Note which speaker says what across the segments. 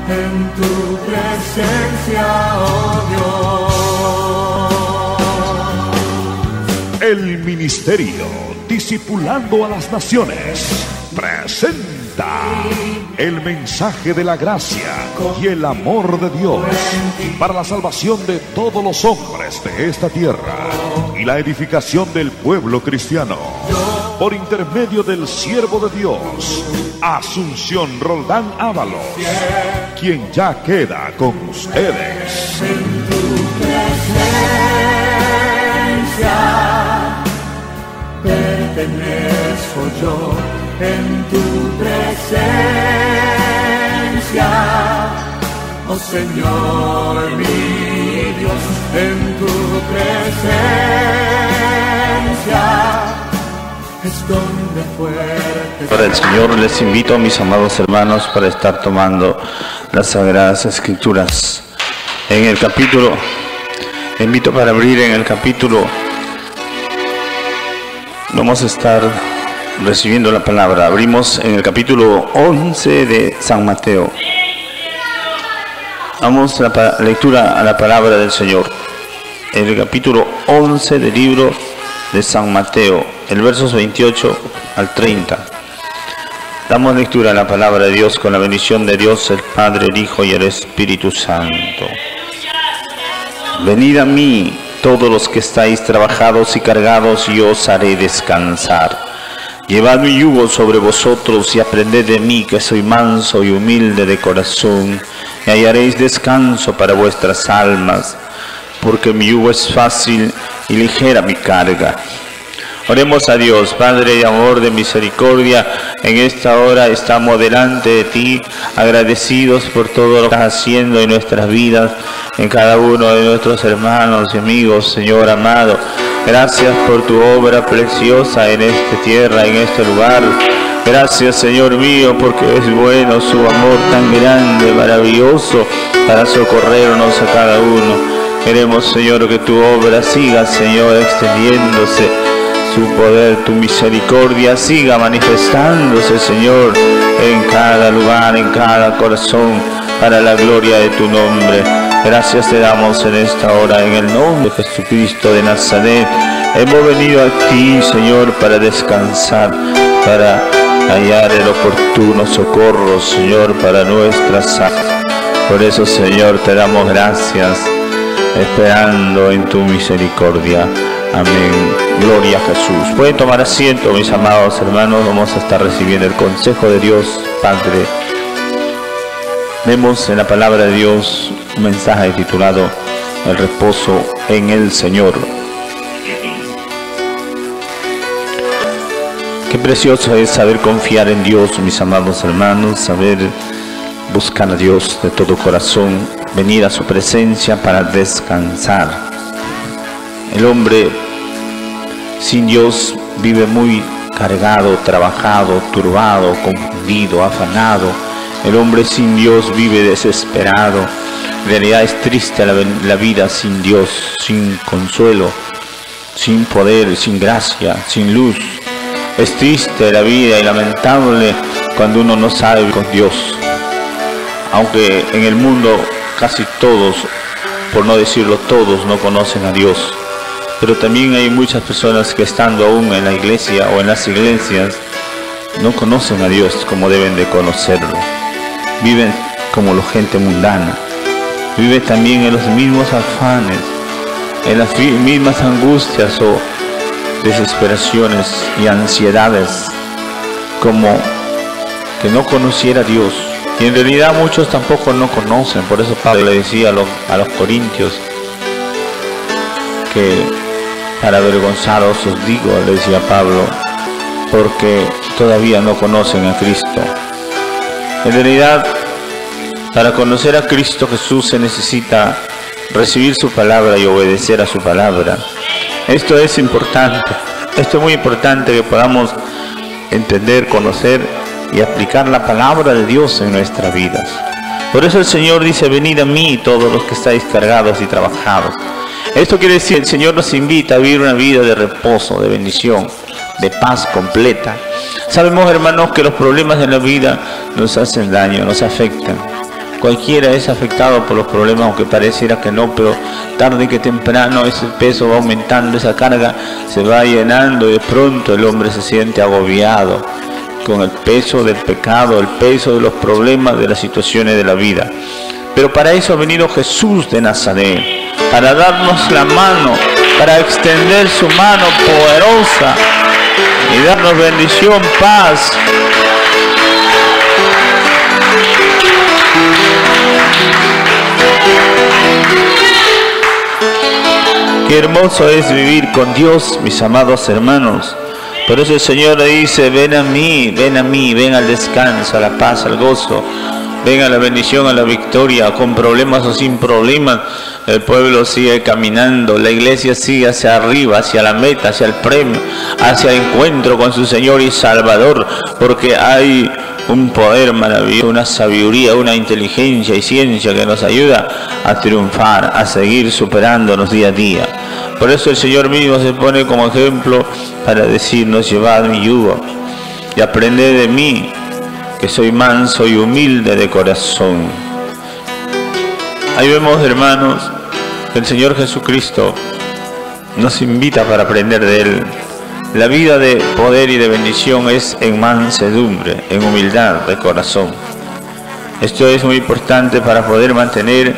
Speaker 1: en tu presencia, oh Dios.
Speaker 2: El ministerio Discipulando a las Naciones presenta el mensaje de la gracia y el amor de Dios para la salvación de todos los hombres de esta tierra y la edificación del pueblo cristiano, por intermedio del siervo de Dios, Asunción Roldán Ábalos, quien ya queda con ustedes.
Speaker 1: En tu presencia pertenezco yo, en tu presencia, oh Señor mi Dios, en tu presencia es donde fuerte.
Speaker 3: Para el Señor les invito, mis amados hermanos, para estar tomando las Sagradas Escrituras. En el capítulo, invito para abrir en el capítulo, vamos a estar recibiendo la palabra. Abrimos en el capítulo 11 de San Mateo. Vamos a la lectura a la palabra del Señor. En el capítulo 11 del libro de San Mateo, el versos 28 al 30. Damos lectura a la palabra de Dios con la bendición de Dios, el Padre, el Hijo y el Espíritu Santo. Venid a mí, todos los que estáis trabajados y cargados, y os haré descansar. Llevad mi yugo sobre vosotros y aprended de mí, que soy manso y humilde de corazón, y hallaréis descanso para vuestras almas, porque mi yugo es fácil y ligera mi carga. Oremos a Dios. Padre de amor, de misericordia, en esta hora estamos delante de ti, agradecidos por todo lo que estás haciendo en nuestras vidas, en cada uno de nuestros hermanos y amigos, Señor amado. Gracias por tu obra preciosa en esta tierra, en este lugar. Gracias, Señor mío, porque es bueno su amor tan grande, maravilloso, para socorrernos a cada uno. Queremos, Señor, que tu obra siga, Señor, extendiéndose, su poder, tu misericordia siga manifestándose, Señor, en cada lugar, en cada corazón, para la gloria de tu nombre. Gracias te damos en esta hora, en el nombre de Jesucristo de Nazaret. Hemos venido a ti, Señor, para descansar, para hallar el oportuno socorro, Señor, para nuestras almas. Por eso, Señor, te damos gracias, esperando en tu misericordia. Amén. Gloria a Jesús. Pueden tomar asiento, mis amados hermanos. Vamos a estar recibiendo el consejo de Dios Padre. Vemos en la palabra de Dios un mensaje titulado El reposo en el Señor. Qué precioso es saber confiar en Dios, mis amados hermanos, saber buscar a Dios de todo corazón, venir a su presencia para descansar. El hombre sin Dios vive muy cargado, trabajado, turbado, confundido, afanado. El hombre sin Dios vive desesperado. En realidad es triste la vida sin Dios, sin consuelo, sin poder, sin gracia, sin luz. Es triste la vida y lamentable cuando uno no sabe con Dios. Aunque en el mundo casi todos, por no decirlo todos, no conocen a Dios. Pero también hay muchas personas que estando aún en la iglesia o en las iglesias no conocen a Dios como deben de conocerlo. Viven como la gente mundana. Viven también en los mismos afanes, en las mismas angustias o desesperaciones y ansiedades, como que no conociera a Dios. Y en realidad muchos tampoco no conocen. Por eso Pablo le decía a los corintios que para avergonzaros os digo, le decía Pablo, porque todavía no conocen a Cristo. En realidad, para conocer a Cristo Jesús se necesita recibir su palabra y obedecer a su palabra. Esto es importante. Esto es muy importante, que podamos entender, conocer y aplicar la palabra de Dios en nuestras vidas. Por eso el Señor dice: venid a mí todos los que estáis cargados y trabajados. Esto quiere decir, el Señor nos invita a vivir una vida de reposo, de bendición, de paz completa. Sabemos, hermanos, que los problemas de la vida nos hacen daño, nos afectan. Cualquiera es afectado por los problemas, aunque pareciera que no, pero tarde que temprano ese peso va aumentando, esa carga se va llenando y de pronto el hombre se siente agobiado con el peso del pecado, el peso de los problemas, de las situaciones de la vida. Pero para eso ha venido Jesús de Nazaret, para darnos la mano, para extender su mano poderosa y darnos bendición, paz. Qué hermoso es vivir con Dios, mis amados hermanos. Por eso el Señor le dice: ven a mí, ven al descanso, a la paz, al gozo. Ven a la bendición, a la victoria, con problemas o sin problemas. El pueblo sigue caminando, la iglesia sigue hacia arriba, hacia la meta, hacia el premio, hacia el encuentro con su Señor y Salvador, porque hay un poder maravilloso, una sabiduría, una inteligencia y ciencia que nos ayuda a triunfar, a seguir superándonos día a día. Por eso el Señor mismo se pone como ejemplo para decirnos: llevad mi yugo y aprended de mí, que soy manso y humilde de corazón. Ahí vemos, hermanos, que el Señor Jesucristo nos invita para aprender de Él. La vida de poder y de bendición es en mansedumbre, en humildad de corazón. Esto es muy importante para poder mantenerse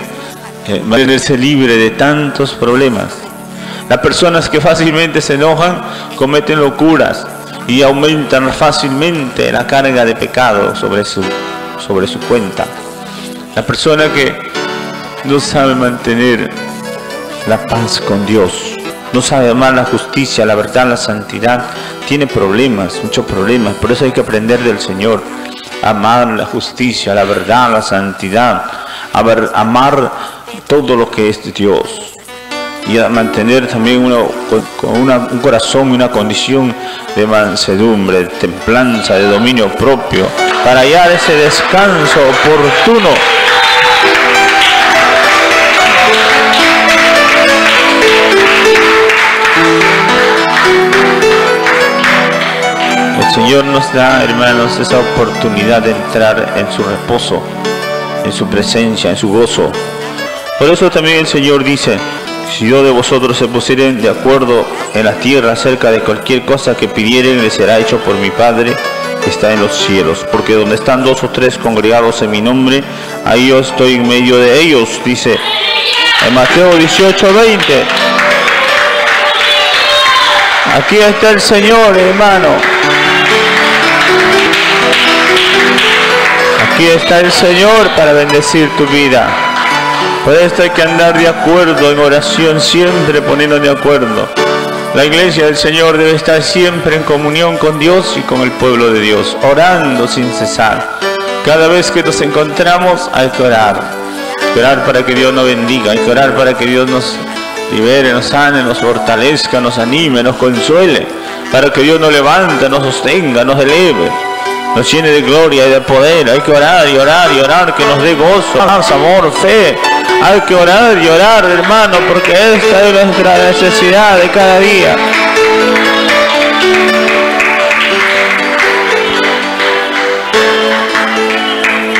Speaker 3: libre de tantos problemas. Las personas que fácilmente se enojan cometen locuras y aumentan fácilmente la carga de pecado sobre su cuenta. La persona que no sabe mantener la paz con Dios, no sabe amar la justicia, la verdad, la santidad, tiene problemas, muchos problemas. Por eso hay que aprender del Señor, amar la justicia, la verdad, la santidad, amar todo lo que es de Dios, y a mantener también un corazón y una condición de mansedumbre, de templanza, de dominio propio, para hallar ese descanso oportuno. El Señor nos da, hermanos, esa oportunidad de entrar en su reposo, en su presencia, en su gozo. Por eso también el Señor dice: si yo de vosotros se pusieren de acuerdo en la tierra acerca de cualquier cosa que pidieren, les será hecho por mi Padre que está en los cielos. Porque donde están 2 o 3 congregados en mi nombre, ahí yo estoy en medio de ellos, dice en Mateo 18:20. Aquí está el Señor, hermano. Aquí está el Señor para bendecir tu vida. Por esto hay que andar de acuerdo en oración, siempre poniendo de acuerdo. La iglesia del Señor debe estar siempre en comunión con Dios y con el pueblo de Dios, orando sin cesar. Cada vez que nos encontramos hay que orar. Orar para que Dios nos bendiga, hay que orar para que Dios nos libere, nos sane, nos fortalezca, nos anime, nos consuele, para que Dios nos levante, nos sostenga, nos eleve, nos llene de gloria y de poder. Hay que orar y orar y orar, que nos dé gozo, paz, amor, fe. Hay que orar y orar, hermano, porque esta es nuestra necesidad de cada día.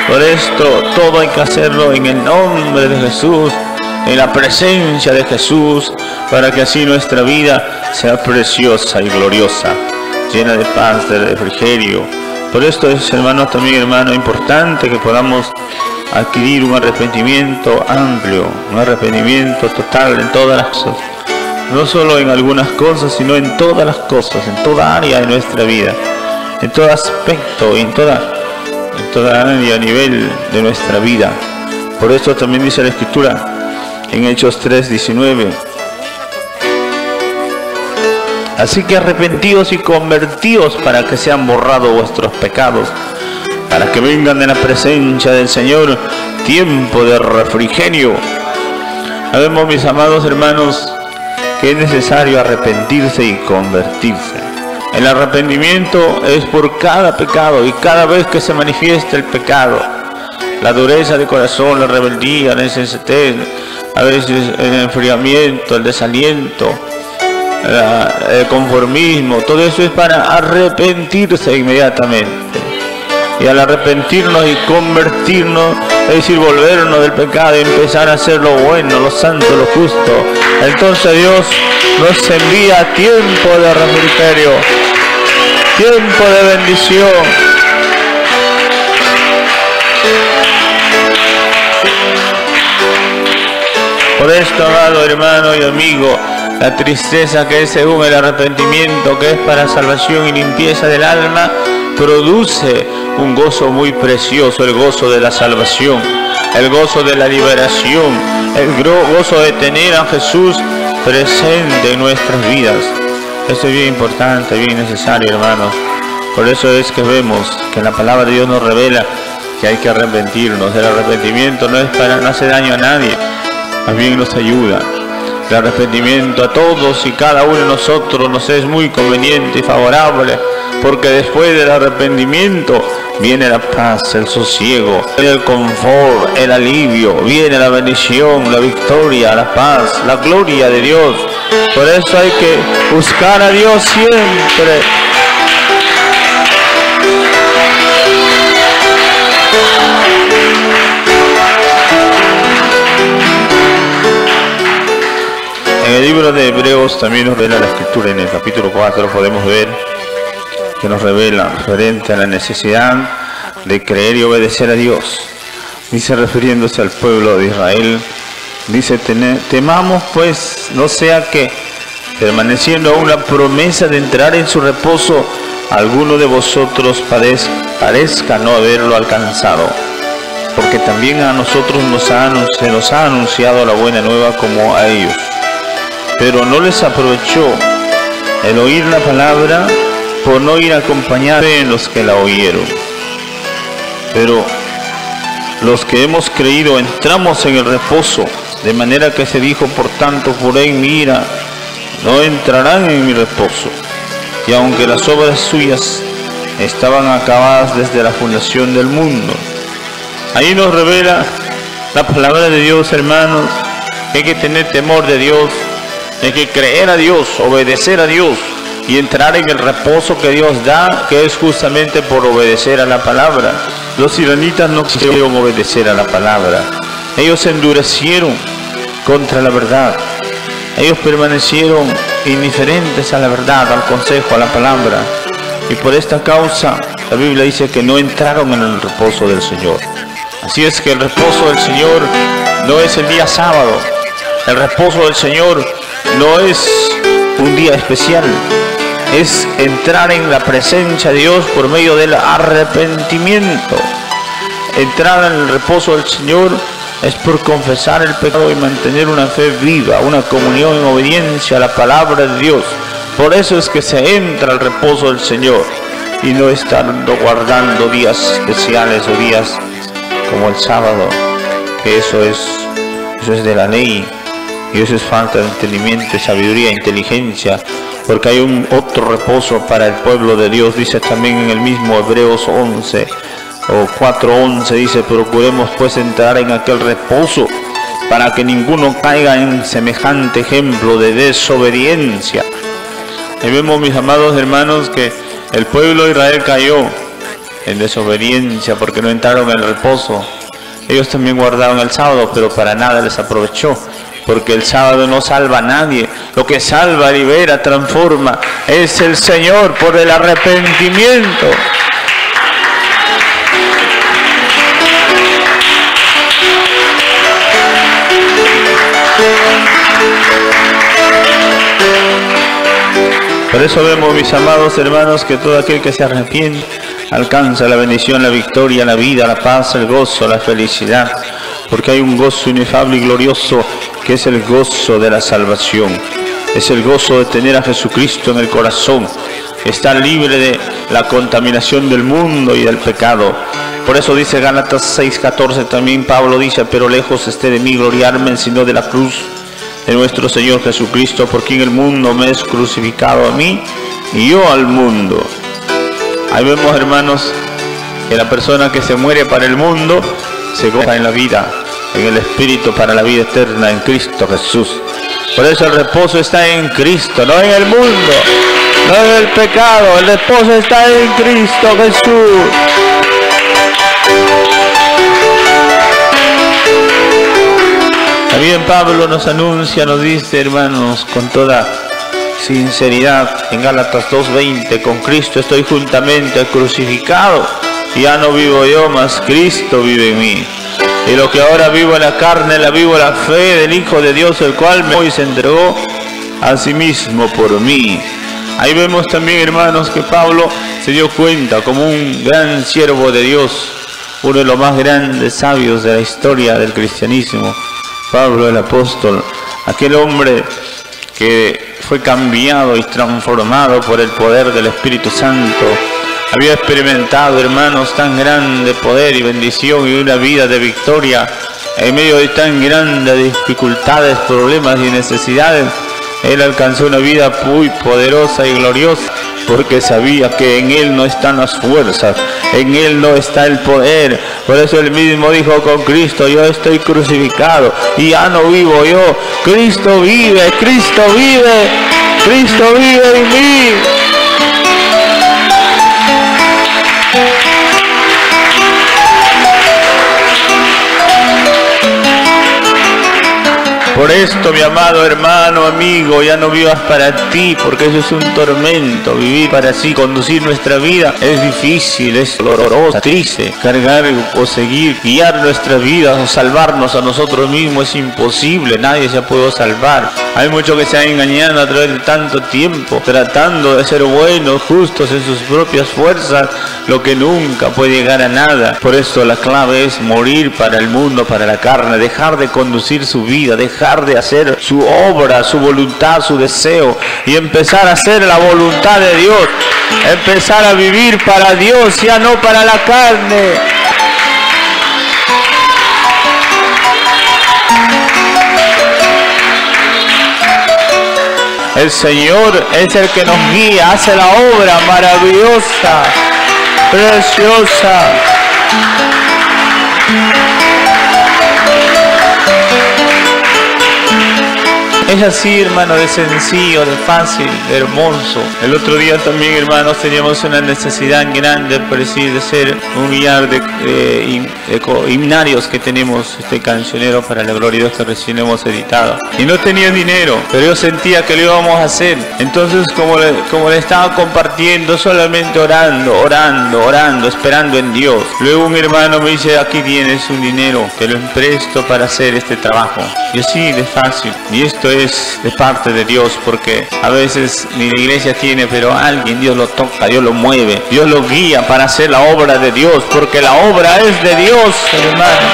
Speaker 3: Por esto todo hay que hacerlo en el nombre de Jesús, en la presencia de Jesús, para que así nuestra vida sea preciosa y gloriosa, llena de paz, de refrigerio. Por esto es, hermanos, también, hermano, importante que podamos adquirir un arrepentimiento amplio, un arrepentimiento total en todas las cosas, no solo en algunas cosas, sino en todas las cosas, en toda área de nuestra vida, en todo aspecto, en toda área a nivel de nuestra vida. Por eso también dice la Escritura en Hechos 3:19: así que arrepentíos y convertíos para que sean borrados vuestros pecados, para que vengan de la presencia del Señor tiempo de refrigerio. Sabemos, mis amados hermanos, que es necesario arrepentirse y convertirse. El arrepentimiento es por cada pecado, y cada vez que se manifiesta el pecado, la dureza de corazón, la rebeldía, la insensatez, a veces el enfriamiento, el desaliento, el conformismo, todo eso es para arrepentirse inmediatamente. Y al arrepentirnos y convertirnos, es decir, volvernos del pecado y empezar a hacer lo bueno, lo santo, lo justo. Entonces Dios nos envía tiempo de refrigerio, tiempo de bendición. Por esto, amado hermano y amigo, la tristeza que es según el arrepentimiento, que es para salvación y limpieza del alma, produce un gozo muy precioso, el gozo de la salvación, el gozo de la liberación, el gozo de tener a Jesús presente en nuestras vidas. Esto es bien importante, bien necesario, hermanos. Por eso es que vemos que la palabra de Dios nos revela que hay que arrepentirnos. El arrepentimiento no hace daño a nadie, más bien nos ayuda. El arrepentimiento a todos y cada uno de nosotros nos es muy conveniente y favorable, porque después del arrepentimiento viene la paz, el sosiego, el confort, el alivio, viene la bendición, la victoria, la paz, la gloria de Dios. Por eso hay que buscar a Dios siempre. En el libro de Hebreos también nos revela la Escritura. En el capítulo 4 podemos ver que nos revela referente a la necesidad de creer y obedecer a Dios. Dice, refiriéndose al pueblo de Israel, dice, temamos pues, no sea que, permaneciendo aún la promesa de entrar en su reposo, alguno de vosotros parezca no haberlo alcanzado. Porque también a nosotros se nos ha anunciado la buena nueva como a ellos. Pero no les aprovechó el oír la palabra por no ir acompañados en los que la oyeron. Pero los que hemos creído entramos en el reposo, de manera que se dijo, por tanto, juré en mi ira, no entrarán en mi reposo. Y aunque las obras suyas estaban acabadas desde la fundación del mundo. Ahí nos revela la palabra de Dios, hermanos, que hay que tener temor de Dios, hay que creer a Dios, obedecer a Dios y entrar en el reposo que Dios da, que es justamente por obedecer a la palabra. Los israelitas no quisieron obedecer a la palabra. Ellos se endurecieron contra la verdad. Ellos permanecieron indiferentes a la verdad, al consejo, a la palabra. Y por esta causa, la Biblia dice que no entraron en el reposo del Señor. Así es que el reposo del Señor no es el día sábado. El reposo del Señor no es un día especial. Es entrar en la presencia de Dios por medio del arrepentimiento. Entrar en el reposo del Señor es por confesar el pecado y mantener una fe viva, una comunión en obediencia a la palabra de Dios. Por eso es que se entra al reposo del Señor y no estando guardando días especiales o días como el sábado, que eso es de la ley, y eso es falta de entendimiento, sabiduría, inteligencia, porque hay otro reposo para el pueblo de Dios. Dice también en el mismo Hebreos 11 o 4:11, dice, procuremos pues entrar en aquel reposo para que ninguno caiga en semejante ejemplo de desobediencia. Y vemos, mis amados hermanos, que el pueblo de Israel cayó en desobediencia porque no entraron en el reposo. Ellos también guardaron el sábado, pero para nada les aprovechó, porque el sábado no salva a nadie. Lo que salva, libera, transforma es el Señor por el arrepentimiento. Por eso vemos, mis amados hermanos, que todo aquel que se arrepiente alcanza la bendición, la victoria, la vida, la paz, el gozo, la felicidad, porque hay un gozo inefable y glorioso que es el gozo de la salvación. Es el gozo de tener a Jesucristo en el corazón, estar libre de la contaminación del mundo y del pecado. Por eso dice Gálatas 6:14, también Pablo dice, pero lejos esté de mí gloriarme, sino de la cruz de nuestro Señor Jesucristo, por quien el mundo me es crucificado a mí y yo al mundo. Ahí vemos, hermanos, que la persona que se muere para el mundo se goza en la vida, en el Espíritu para la vida eterna en Cristo Jesús. Por eso el reposo está en Cristo, no en el mundo, no en el pecado. El reposo está en Cristo Jesús. También Pablo nos anuncia, nos dice, hermanos, con toda sinceridad, en Gálatas 2:20, con Cristo estoy juntamente crucificado, ya no vivo yo, mas Cristo vive en mí. Y lo que ahora vivo en la carne, la vivo en la fe del Hijo de Dios, el cual hoy se entregó a sí mismo por mí. Ahí vemos también, hermanos, que Pablo se dio cuenta como un gran siervo de Dios, uno de los más grandes sabios de la historia del cristianismo. Pablo el apóstol, aquel hombre que fue cambiado y transformado por el poder del Espíritu Santo, había experimentado, hermanos, tan grande poder y bendición y una vida de victoria en medio de tan grandes dificultades, problemas y necesidades. Él alcanzó una vida muy poderosa y gloriosa porque sabía que en Él no están las fuerzas, en Él no está el poder. Por eso Él mismo dijo, con Cristo yo estoy crucificado y ya no vivo yo, Cristo vive, Cristo vive, Cristo vive en mí. Por esto, mi amado hermano, amigo, ya no vivas para ti, porque eso es un tormento. Vivir para sí, conducir nuestra vida es difícil, es doloroso, triste. Cargar o seguir, guiar nuestra vida o salvarnos a nosotros mismos es imposible. Nadie se ha podido salvar. Hay muchos que se han engañado a través de tanto tiempo, tratando de ser buenos, justos en sus propias fuerzas, lo que nunca puede llegar a nada. Por eso la clave es morir para el mundo, para la carne, dejar de conducir su vida, dejar de hacer su obra, su voluntad, su deseo y empezar a hacer la voluntad de Dios, empezar a vivir para Dios, ya no para la carne. El Señor es el que nos guía, hace la obra maravillosa, preciosa. Es así, hermano, de sencillo, de fácil, de hermoso. El otro día también, hermanos, teníamos una necesidad grande, por decir, de ser un millar de himnarios que tenemos, este cancionero para la gloria de Dios que recién hemos editado. Y no tenía dinero, pero yo sentía que lo íbamos a hacer. Entonces, como le estaba compartiendo, solamente orando, esperando en Dios. Luego un hermano me dice, aquí tienes un dinero, te lo empresto para hacer este trabajo. Y así de fácil. Y esto es de parte de Dios, porque a veces ni la iglesia tiene, pero alguien, Dios lo toca, Dios lo mueve, Dios lo guía para hacer la obra de Dios, porque la obra es de Dios, hermano.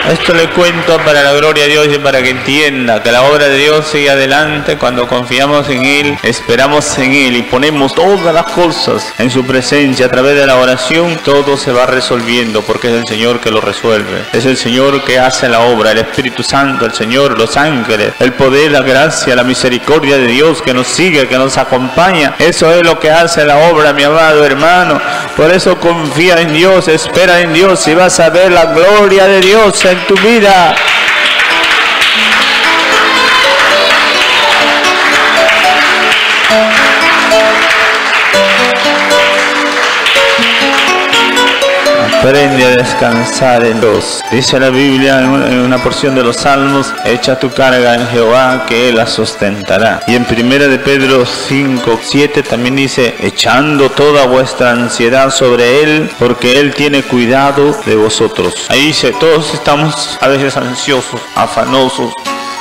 Speaker 3: Esto le cuento para la gloria de Dios y para que entienda que la obra de Dios sigue adelante cuando confiamos en Él, esperamos en Él y ponemos todas las cosas en su presencia. A través de la oración todo se va resolviendo porque es el Señor que lo resuelve. Es el Señor que hace la obra, el Espíritu Santo, el Señor, los ángeles, el poder, la gracia, la misericordia de Dios que nos sigue, que nos acompaña. Eso es lo que hace la obra, mi amado hermano. Por eso confía en Dios, espera en Dios y vas a ver la gloria de Dios en tu vida. Aprende a descansar en Dios. Dice la Biblia en una porción de los Salmos, echa tu carga en Jehová que Él la sustentará. Y en 1 de Pedro 5:7 también dice, echando toda vuestra ansiedad sobre Él, porque Él tiene cuidado de vosotros. Ahí dice, todos estamos a veces ansiosos, afanosos,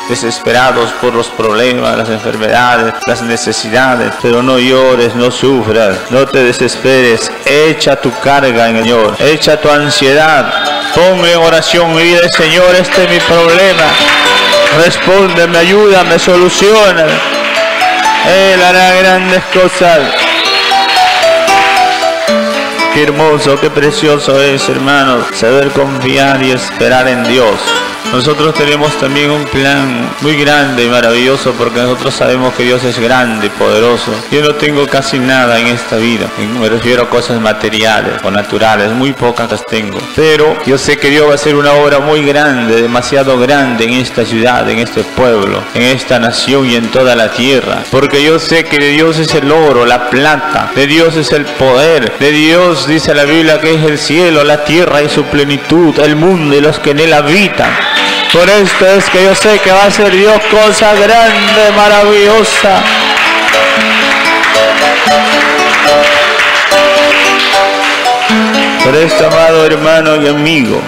Speaker 3: desesperados por los problemas, las enfermedades, las necesidades, pero no llores, no sufras, no te desesperes, echa tu carga en el Señor, echa tu ansiedad, ponle en oración y dile, Señor, este es mi problema, respóndeme, ayúdame, soluciona, Él hará grandes cosas. Qué hermoso, qué precioso es, hermanos, saber confiar y esperar en Dios. nosotros tenemos también un plan muy grande y maravilloso, porque nosotros sabemos que Dios es grande y poderoso. Yo no tengo casi nada en esta vida, me refiero a cosas materiales o naturales, muy pocas las tengo, pero yo sé que Dios va a hacer una obra muy grande, demasiado grande en esta ciudad, en este pueblo, en esta nación y en toda la tierra, porque yo sé que de Dios es el oro, la plata, de Dios es el poder, de Dios dice la Biblia que es el cielo, la tierra y su plenitud, el mundo y los que en él habitan. Por esto es que yo sé que va a hacer Dios cosa grande, maravillosa. Por esto, amado hermano y amigo,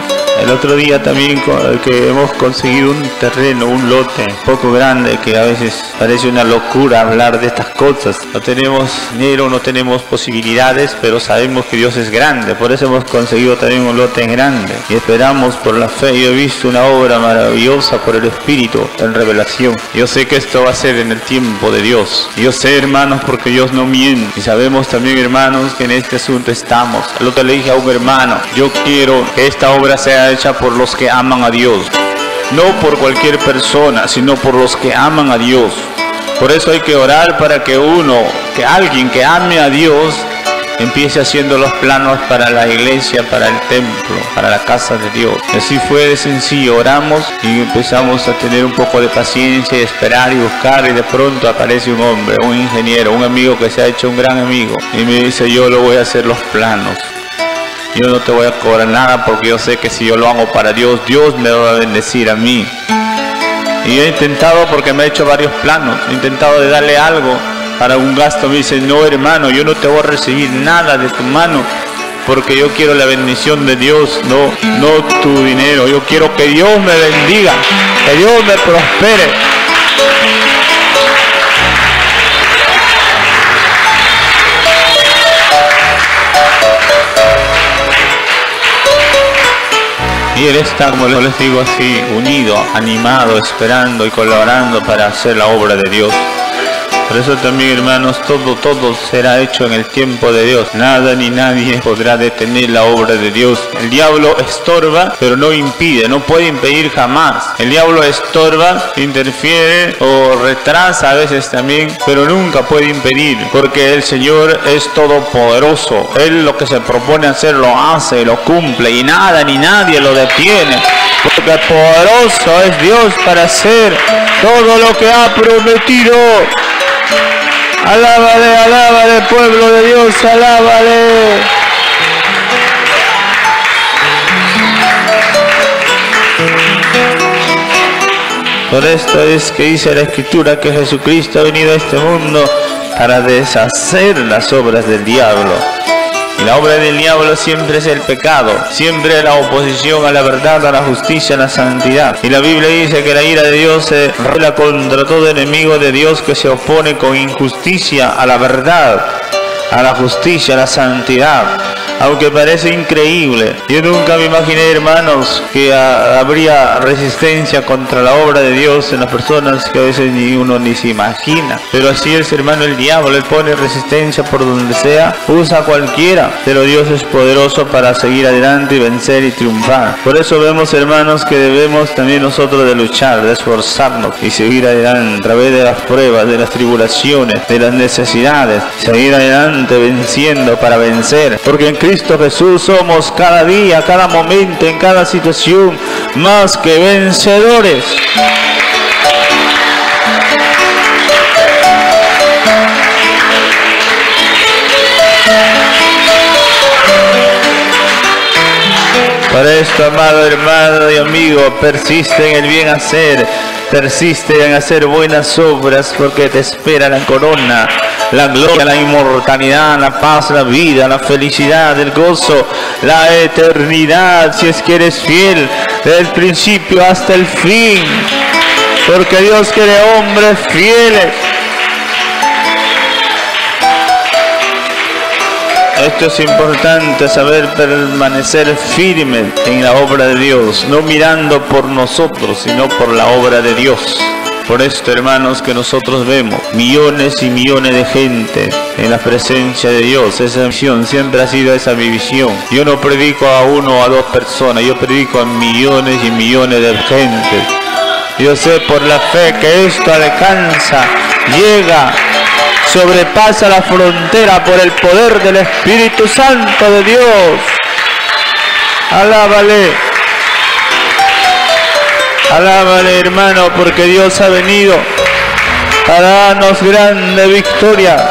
Speaker 3: el otro día también que hemos conseguido un terreno, un lote un poco grande, que a veces parece una locura hablar de estas cosas. No tenemos dinero, no tenemos posibilidades, pero sabemos que Dios es grande. Por eso hemos conseguido también un lote grande y esperamos por la fe. Yo he visto una obra maravillosa por el Espíritu en revelación. Yo sé que esto va a ser en el tiempo de Dios. Yo sé, hermanos, porque Dios no miente. Y sabemos también, hermanos, que en este asunto estamos. El otro le dije a un hermano, yo quiero que esta obra sea hecha por los que aman a Dios, no por cualquier persona, sino por los que aman a Dios. Por eso hay que orar para que alguien que ame a Dios empiece haciendo los planos para la iglesia, para el templo, para la casa de Dios. Así fue de sencillo, oramos y empezamos a tener un poco de paciencia y esperar y buscar, y de pronto aparece un hombre, un ingeniero, un amigo que se ha hecho un gran amigo, y me dice, yo lo voy a hacer los planos. Yo no te voy a cobrar nada, porque yo sé que si yo lo hago para Dios, Dios me va a bendecir a mí. Y he intentado, porque me he hecho varios planos, he intentado de darle algo para un gasto. Me dice, no hermano, yo no te voy a recibir nada de tu mano, porque yo quiero la bendición de Dios, no tu dinero. Yo quiero que Dios me bendiga, que Dios me prospere. Y él está, como les digo, así, unido, animado, esperando y colaborando para hacer la obra de Dios. Por eso también, hermanos, todo será hecho en el tiempo de Dios. Nada ni nadie podrá detener la obra de Dios. El diablo estorba, pero no impide, no puede impedir jamás. El diablo estorba, interfiere o retrasa a veces también, pero nunca puede impedir, porque el Señor es todopoderoso. Él lo que se propone hacer lo hace, lo cumple, y nada ni nadie lo detiene, porque poderoso es Dios para hacer todo lo que ha prometido. Alábale, alábale, pueblo de Dios, alábale. Por esto es que dice la Escritura que Jesucristo ha venido a este mundo para deshacer las obras del diablo. Y la obra del diablo siempre es el pecado, siempre la oposición a la verdad, a la justicia, a la santidad. Y la Biblia dice que la ira de Dios se revela contra todo enemigo de Dios que se opone con injusticia a la verdad, a la justicia, a la santidad. Aunque parece increíble, yo nunca me imaginé, hermanos, que habría resistencia contra la obra de Dios en las personas, que a veces uno ni se imagina. Pero así es, hermano, el diablo, él pone resistencia por donde sea, usa a cualquiera, pero Dios es poderoso para seguir adelante y vencer y triunfar. Por eso vemos, hermanos, que debemos también nosotros de luchar, de esforzarnos y seguir adelante a través de las pruebas, de las tribulaciones, de las necesidades, seguir adelante venciendo para vencer, porque en Cristo Jesús somos cada día, cada momento, en cada situación, más que vencedores. Para esto, amado hermano y amigo, persiste en el bien hacer, persiste en hacer buenas obras, porque te espera la corona, la gloria, la inmortalidad, la paz, la vida, la felicidad, el gozo, la eternidad, si es que eres fiel desde el principio hasta el fin, porque Dios quiere hombres fieles. Esto es importante, saber permanecer firme en la obra de Dios, no mirando por nosotros, sino por la obra de Dios. Por esto, hermanos, que nosotros vemos millones y millones de gente en la presencia de Dios. Esa misión siempre ha sido esa mi visión. Yo no predico a uno o a dos personas, yo predico a millones y millones de gente. Yo sé por la fe que esto alcanza, llega, sobrepasa la frontera por el poder del Espíritu Santo de Dios. Alábale. Alábale, hermano, porque Dios ha venido para darnos grande victoria.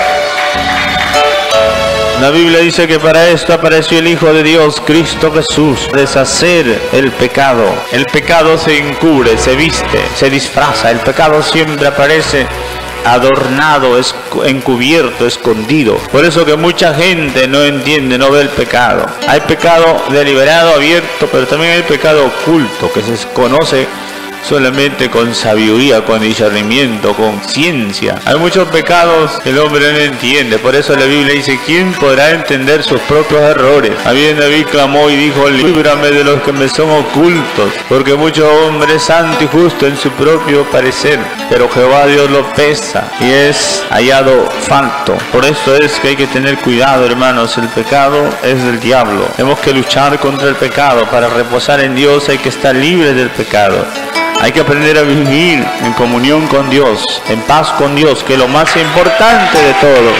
Speaker 3: La Biblia dice que para esto apareció el Hijo de Dios, Cristo Jesús, deshacer el pecado. El pecado se encubre, se viste, se disfraza. El pecado siempre aparece adornado, encubierto, escondido. Por eso que mucha gente no entiende, no ve el pecado. Hay pecado deliberado, abierto, pero también hay pecado oculto que se conoce solamente con sabiduría, con discernimiento, con ciencia. Hay muchos pecados que el hombre no entiende. Por eso la Biblia dice: ¿quién podrá entender sus propios errores? También David clamó y dijo: líbrame de los que me son ocultos, porque mucho hombre es santo y justo en su propio parecer, pero Jehová Dios lo pesa y es hallado falto. Por esto es que hay que tener cuidado, hermanos. El pecado es del diablo. Tenemos que luchar contra el pecado. Para reposar en Dios hay que estar libres del pecado. Hay que aprender a vivir en comunión con Dios, en paz con Dios, que es lo más importante de todo.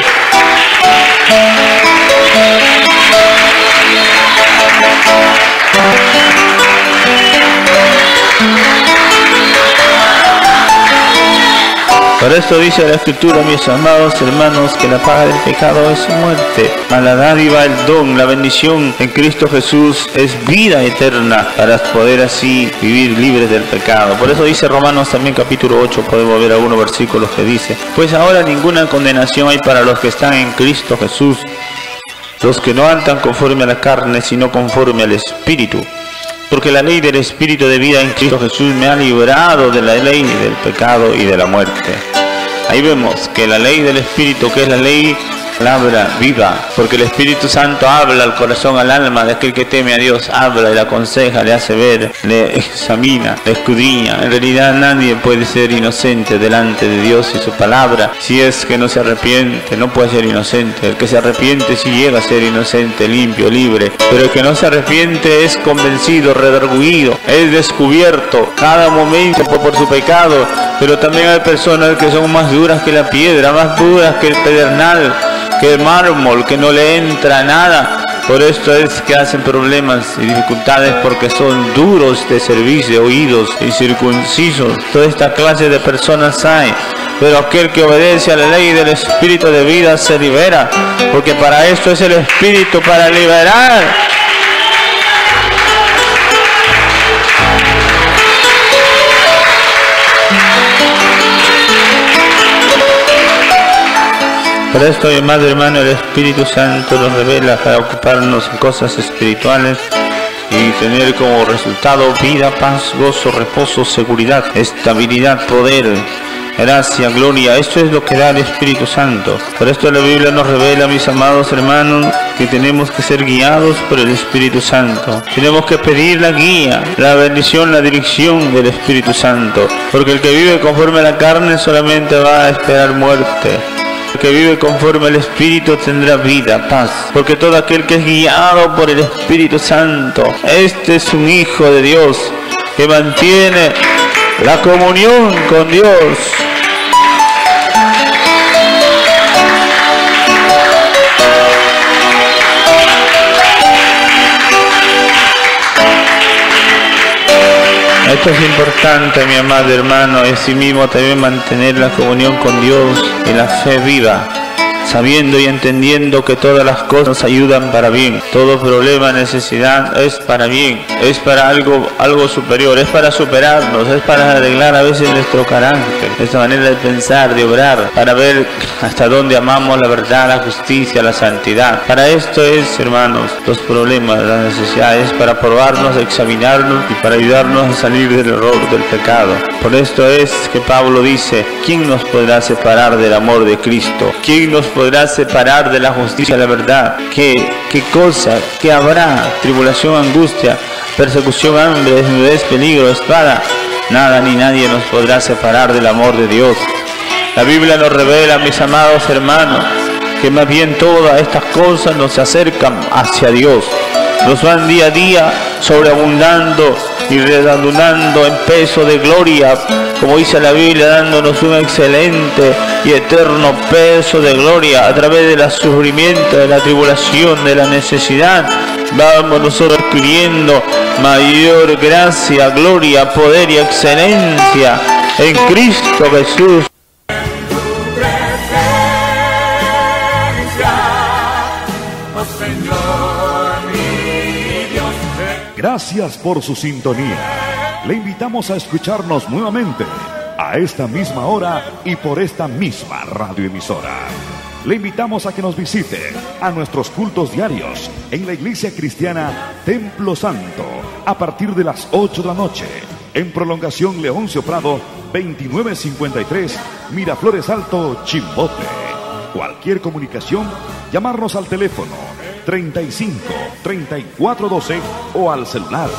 Speaker 3: Por esto dice la Escritura, mis amados hermanos, que la paga del pecado es muerte, mas la dádiva, el don, la bendición en Cristo Jesús es vida eterna, para poder así vivir libres del pecado. Por eso dice Romanos también capítulo 8, podemos ver algunos versículos que dice: pues ahora ninguna condenación hay para los que están en Cristo Jesús, los que no andan conforme a la carne, sino conforme al Espíritu. Porque la ley del Espíritu de vida en Cristo Jesús me ha librado de la ley del pecado y de la muerte. Ahí vemos que la ley del Espíritu, que es la ley, palabra viva, porque el Espíritu Santo habla al corazón, al alma de aquel que teme a Dios, habla, le aconseja, le hace ver, le examina, le escudriña. En realidad nadie puede ser inocente delante de Dios y su palabra. Si es que no se arrepiente, no puede ser inocente. El que se arrepiente sí llega a ser inocente, limpio, libre. Pero el que no se arrepiente es convencido, redarguido, es descubierto cada momento por su pecado. Pero también hay personas que son más duras que la piedra, más duras que el pedernal, que el mármol, que no le entra nada. Por esto es que hacen problemas y dificultades, porque son duros de servicio, oídos, incircuncisos. Toda esta clase de personas hay. Pero aquel que obedece a la ley del Espíritu de vida se libera, porque para esto es el Espíritu, para liberar. Por esto, además, hermano, el Espíritu Santo nos revela para ocuparnos en cosas espirituales y tener como resultado vida, paz, gozo, reposo, seguridad, estabilidad, poder, gracia, gloria. Esto es lo que da el Espíritu Santo. Por esto la Biblia nos revela, mis amados hermanos, que tenemos que ser guiados por el Espíritu Santo. Tenemos que pedir la guía, la bendición, la dirección del Espíritu Santo, porque el que vive conforme a la carne solamente va a esperar muerte. El que vive conforme al Espíritu tendrá vida, paz, porque todo aquel que es guiado por el Espíritu Santo, este es un hijo de Dios que mantiene la comunión con Dios. Esto es importante, mi amado hermano, y asimismo también mantener la comunión con Dios y la fe viva, sabiendo y entendiendo que todas las cosas nos ayudan para bien. Todo problema, necesidad es para bien, es para algo superior, es para superarnos, es para arreglar a veces nuestro carácter, esta manera de pensar, de obrar, para ver hasta dónde amamos la verdad, la justicia, la santidad. Para esto es, hermanos, los problemas, las necesidades, para probarnos, examinarnos y para ayudarnos a salir del error, del pecado. Por esto es que Pablo dice: ¿quién nos podrá separar del amor de Cristo? ¿Quién nos podrá separar de la justicia, de la verdad? ¿Qué cosa? ¿Qué habrá? Tribulación, angustia, persecución, hambre, desnudez, peligro, espada. Nada ni nadie nos podrá separar del amor de Dios. La Biblia nos revela, mis amados hermanos, que más bien todas estas cosas nos acercan hacia Dios. Nos van día a día sobreabundando y redundando en peso de gloria, como dice la Biblia, dándonos un excelente y eterno peso de gloria a través del sufrimiento, de la tribulación, de la necesidad. Vamos nosotros adquiriendo mayor gracia, gloria, poder y excelencia en Cristo Jesús.
Speaker 2: Gracias por su sintonía. Le invitamos a escucharnos nuevamente a esta misma hora y por esta misma radioemisora. Le invitamos a que nos visite a nuestros cultos diarios en la Iglesia Cristiana Templo Santo a partir de las 8 de la noche en Prolongación Leoncio Prado 2953 Miraflores Alto, Chimbote. Cualquier comunicación, llamarnos al teléfono 35 34 12 o al celular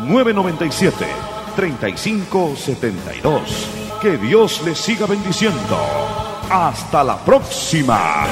Speaker 2: 997 35 72. Que Dios les siga bendiciendo. Hasta la próxima.